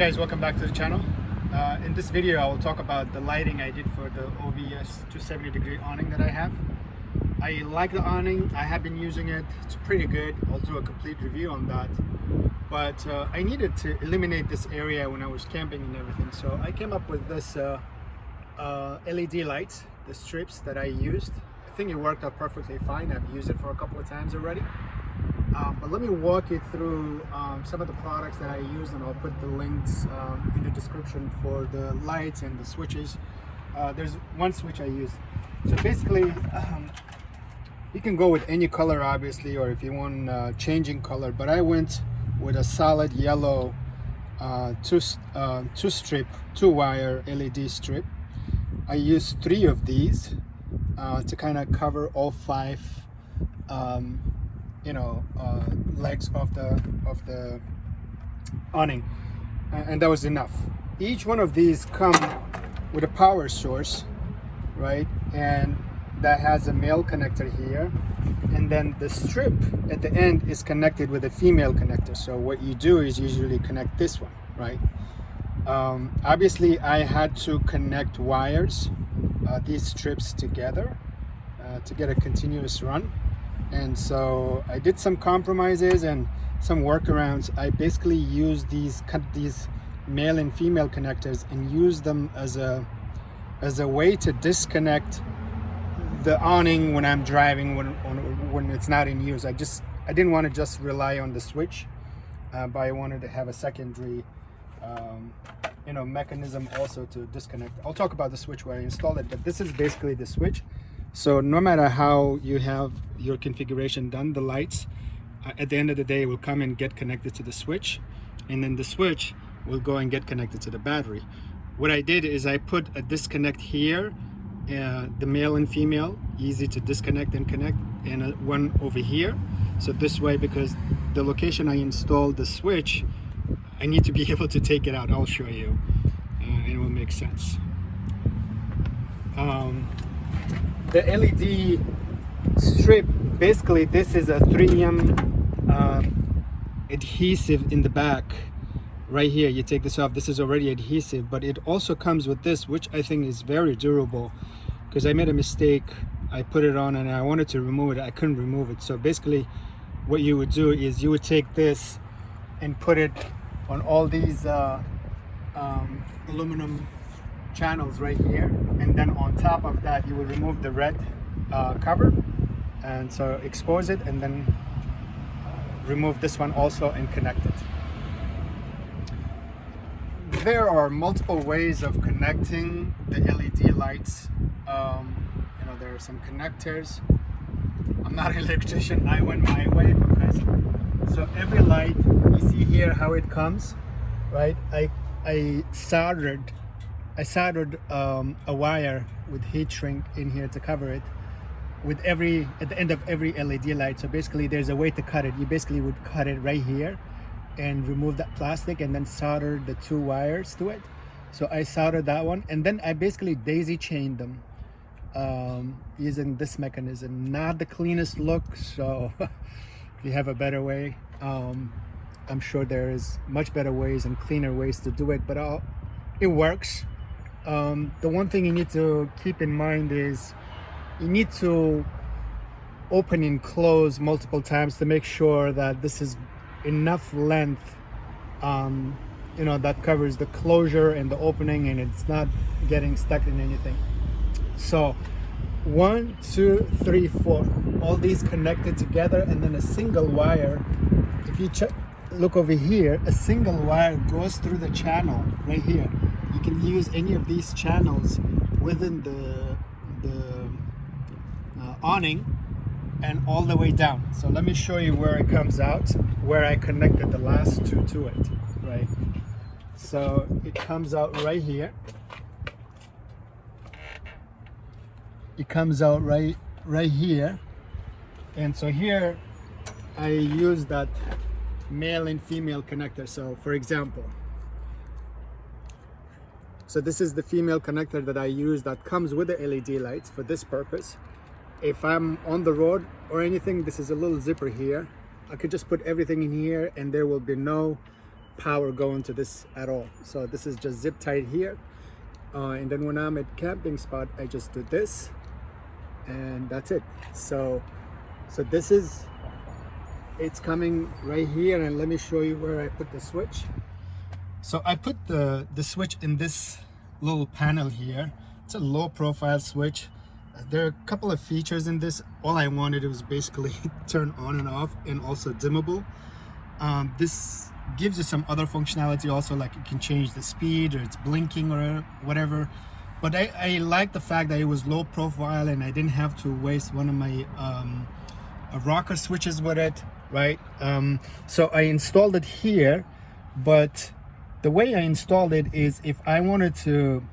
guys, welcome back to the channel. In this video I will talk about the lighting I did for the OVS 270-degree awning that I have. I like the awning, I have been using it, it's pretty good. I'll do a complete review on that. But I needed to eliminate this area when I was camping and everything. So I came up with this LED lights, the strips that I used. I think it worked out perfectly fine. I've used it for a couple of times already. But let me walk you through some of the products that I used, and I'll put the links in the description for the lights and the switches. There's one switch I used. So basically, you can go with any color obviously, or if you want changing color, but I went with a solid yellow two wire LED strip. I used 3 of these to kind of cover all 5 legs of the awning, and that was enough. Each one of these come with a power source, right, and that has a male connector here, and then the strip at the end is connected with a female connector. So what you do is usually connect this one, right? Obviously I had to connect wires, these strips together to get a continuous run. And so I did some compromises and some workarounds. I basically used these male and female connectors and used them as a way to disconnect the awning when I'm driving, when it's not in use. I didn't want to just rely on the switch, but I wanted to have a secondary mechanism also to disconnect. I'll talk about the switch where I installed it, but this is basically the switch. So no matter how you have your configuration done, the lights at the end of the day will come and get connected to the switch, and then the switch will go and get connected to the battery. What I did is I put a disconnect here, the male and female, easy to disconnect and connect, and one over here. So this way, because the location I installed the switch, I need to be able to take it out. I'll show you, and it will make sense. The LED strip, basically this is a 3M adhesive in the back right here. You take this off, this is already adhesive, but it also comes with this, which I think is very durable, because I made a mistake. I put it on and I wanted to remove it, I couldn't remove it. So basically what you would do is you would take this and put it on all these aluminum channels right here, and then on top of that you will remove the red cover, and so expose it, and then remove this one also and connect it. There are multiple ways of connecting the LED lights. There are some connectors. I'm not an electrician, I went my way, because so every light, you see here how it comes, right? I soldered a wire with heat shrink in here to cover it at the end of every LED light. So basically there's a way to cut it. You basically would cut it right here and remove that plastic, and then solder the 2 wires to it. So I soldered that one, and then I basically daisy chained them using this mechanism. Not the cleanest look, so if you have a better way, I'm sure there is much better ways and cleaner ways to do it, but it works. The one thing you need to keep in mind is you need to open and close multiple times to make sure that this is enough length, that covers the closure and the opening, and it's not getting stuck in anything. So 1, 2, 3, 4, all these connected together, and then a single wire. If you look over here, a single wire goes through the channel right here. You can use any of these channels within the awning and all the way down. So let me show you where it comes out, where I connected the last 2 to it, right? So it comes out right here. It comes out right here. And so here I use that male and female connector. So for example, so this is the female connector that I use that comes with the LED lights for this purpose. If I'm on the road or anything, this is a little zipper here. I could just put everything in here and there will be no power going to this at all. So this is just zip tied here. And then when I'm at camping spot, I just do this, and that's it. So this is, it's coming right here, and let me show you where I put the switch. So I put the switch in this little panel here. It's a low profile switch. There are a couple of features in this. All I wanted was basically turn on and off, and also dimmable. This gives you some other functionality also, like you can change the speed, or it's blinking or whatever. But I like the fact that it was low profile and I didn't have to waste one of my rocker switches with it, right? So I installed it here, but the way I installed it is if I wanted to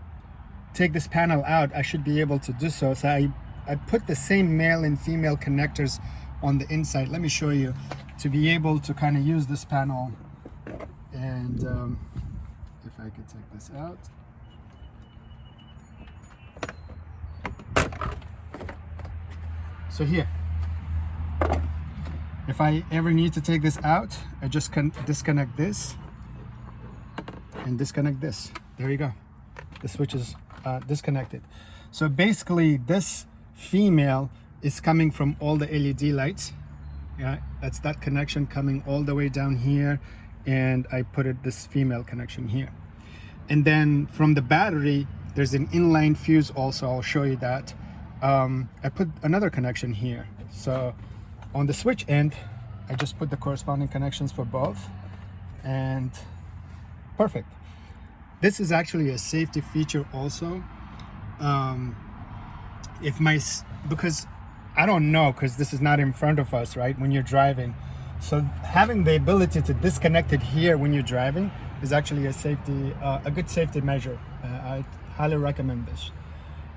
take this panel out, I should be able to do so. So I put the same male and female connectors on the inside. Let me show you, to be able to kind of use this panel. And if I could take this out. So here, if I ever need to take this out, I just can disconnect this and disconnect this. There you go. The switch is disconnected. So basically this female is coming from all the LED lights. Yeah, that's that connection coming all the way down here, and I put this female connection here. And then from the battery, there's an inline fuse also. I'll show you that. I put another connection here. So on the switch end, I just put the corresponding connections for both, and perfect. This is actually a safety feature also. Because I don't know, because this is not in front of us, right, when you're driving. So having the ability to disconnect it here when you're driving is actually a good safety measure. I highly recommend this.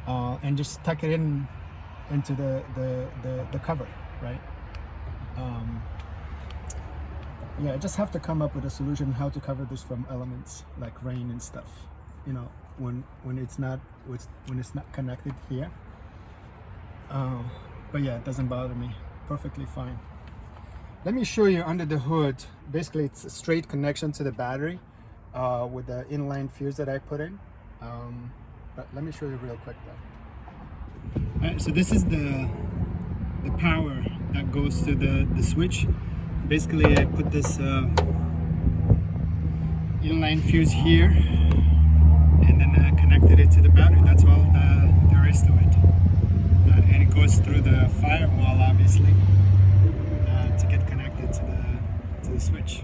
And just tuck it into the cover, right? Yeah, I just have to come up with a solution how to cover this from elements like rain and stuff. You know, when it's not connected here. But yeah, it doesn't bother me. Perfectly fine. Let me show you under the hood. Basically, it's a straight connection to the battery with the inline fuse that I put in. But let me show you real quick though. Alright, so this is the power that goes to the switch. Basically, I put this inline fuse here, and then I connected it to the battery. That's all there is to it. And it goes through the firewall, obviously, to get connected to the switch.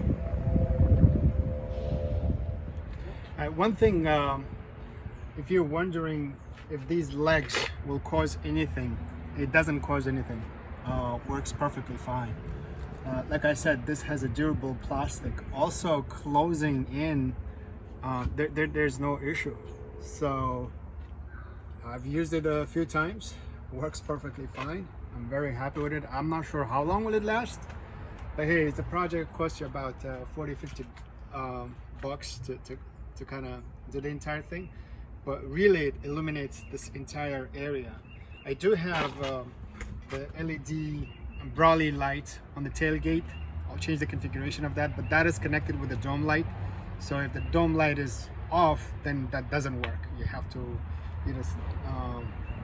One thing, if you're wondering if these legs will cause anything, it doesn't cause anything. Works perfectly fine. Like I said, this has a durable plastic. Also, closing in, there's no issue. So I've used it a few times. Works perfectly fine. I'm very happy with it. I'm not sure how long will it last, but hey, it's a project. Costs you about 40-50 bucks to kind of do the entire thing, but really it illuminates this entire area. I do have the LED Brawley light on the tailgate. I'll change the configuration of that, but that is connected with the dome light. So if the dome light is off, then that doesn't work. You have to either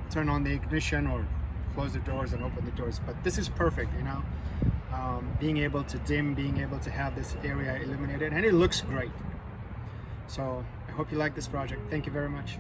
turn on the ignition or close the doors and open the doors. But this is perfect, you know, being able to dim, being able to have this area illuminated, and it looks great. So I hope you like this project. Thank you very much.